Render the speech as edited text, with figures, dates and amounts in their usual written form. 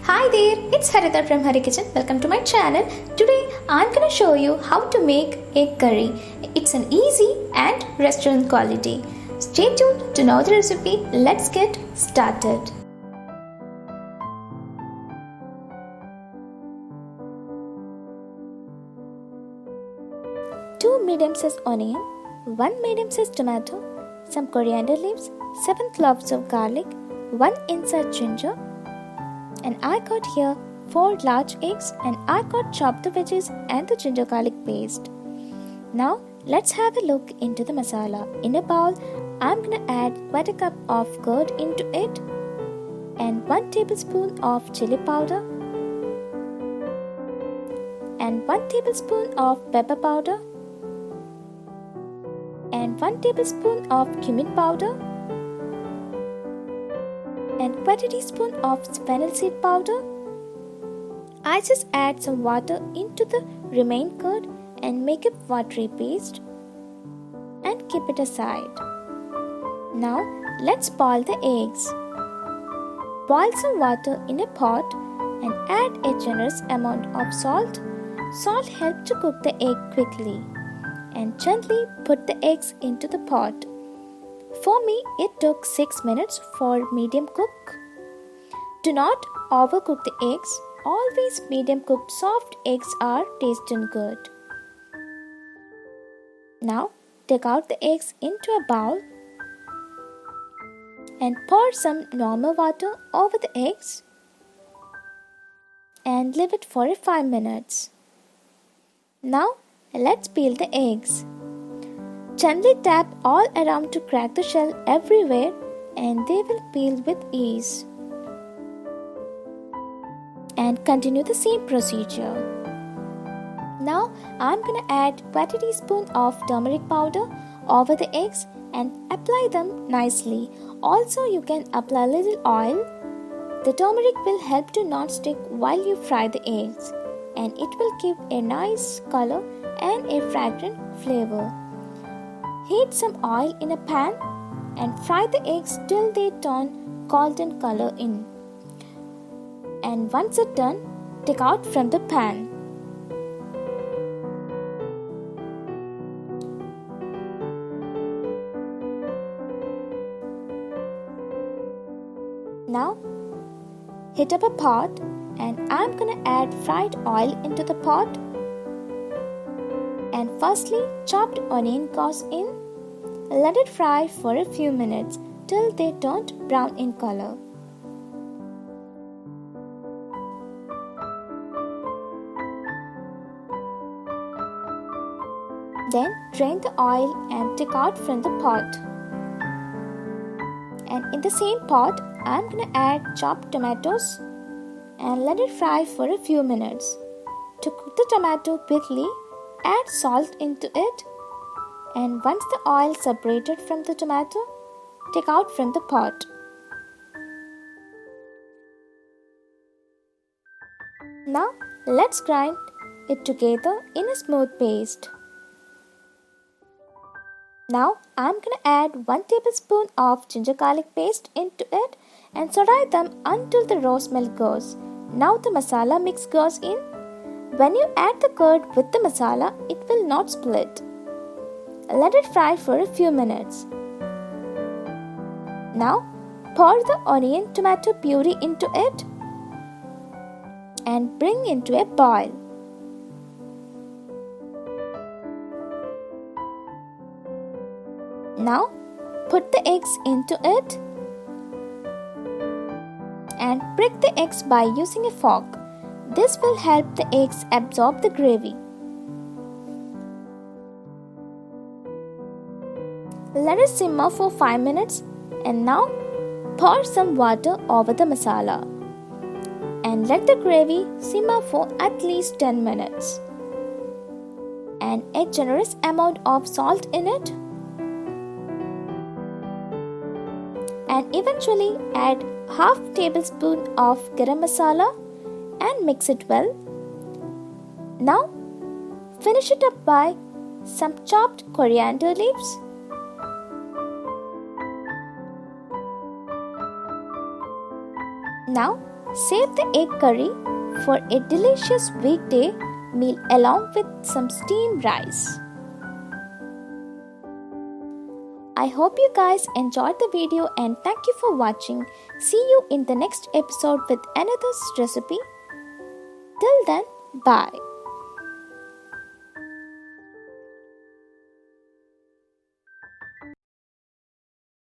Hi there, it's Harita from Hari Kitchen. Welcome to my channel. Today I'm gonna show you how to make egg curry. It's an easy and restaurant quality. Stay tuned to know the recipe. Let's get started. 2 medium-sized onion, 1 medium-sized tomato, some coriander leaves, 7 cloves of garlic, 1 inch ginger, and I got here 4 large eggs, and I got chopped the veggies and the ginger garlic paste. Now let's have a look into the masala. In a bowl, I'm gonna add quite a cup of curd into it and 1 tablespoon of chili powder and 1 tablespoon of pepper powder and 1 tablespoon of cumin powder and quite a teaspoon of fennel seed powder. I just add some water into the remaining curd and make a watery paste and keep it aside. Now let's boil the eggs. Boil some water in a pot and add a generous amount of salt. Salt helps to cook the egg quickly. And gently put the eggs into the pot. For me, it took 6 minutes for medium cook. Do not overcook the eggs. Always medium cooked soft eggs are tasting good. Now take out the eggs into a bowl and pour some normal water over the eggs and leave it for 5 minutes. Now let's peel the eggs. Gently tap all around to crack the shell everywhere and they will peel with ease. And continue the same procedure. Now I'm gonna add quite a teaspoon of turmeric powder over the eggs and apply them nicely. Also you can apply a little oil. The turmeric will help to not stick while you fry the eggs, and it will give a nice color and a fragrant flavor. Heat some oil in a pan and fry the eggs till they turn golden color in. And once it's done, take out from the pan. Now heat up a pot and I'm gonna add fried oil into the pot. And firstly, chopped onion goes in. Let it fry for a few minutes till they turn brown in color. Then drain the oil and take out from the pot. And in the same pot, I'm gonna add chopped tomatoes and let it fry for a few minutes. To cook the tomato quickly, add salt into it, and once the oil separated from the tomato, take out from the pot. Now let's grind it together in a smooth paste. Now I'm gonna add 1 tablespoon of ginger garlic paste into it and saute them until the raw smell goes. Now the masala mix goes in. When you add the curd with the masala, it will not split. Let it fry for a few minutes. Now pour the onion tomato puree into it and bring into a boil. Now put the eggs into it and break the eggs by using a fork. This will help the eggs absorb the gravy. Let it simmer for 5 minutes and now pour some water over the masala and let the gravy simmer for at least 10 minutes. And a generous amount of salt in it. And eventually add half tablespoon of garam masala and mix it well. Now finish it up by some chopped coriander leaves Now Save the egg curry for a delicious weekday meal along with some steamed rice. I hope you guys enjoyed the video and thank you for watching. See you in the next episode with another recipe. Till then, bye.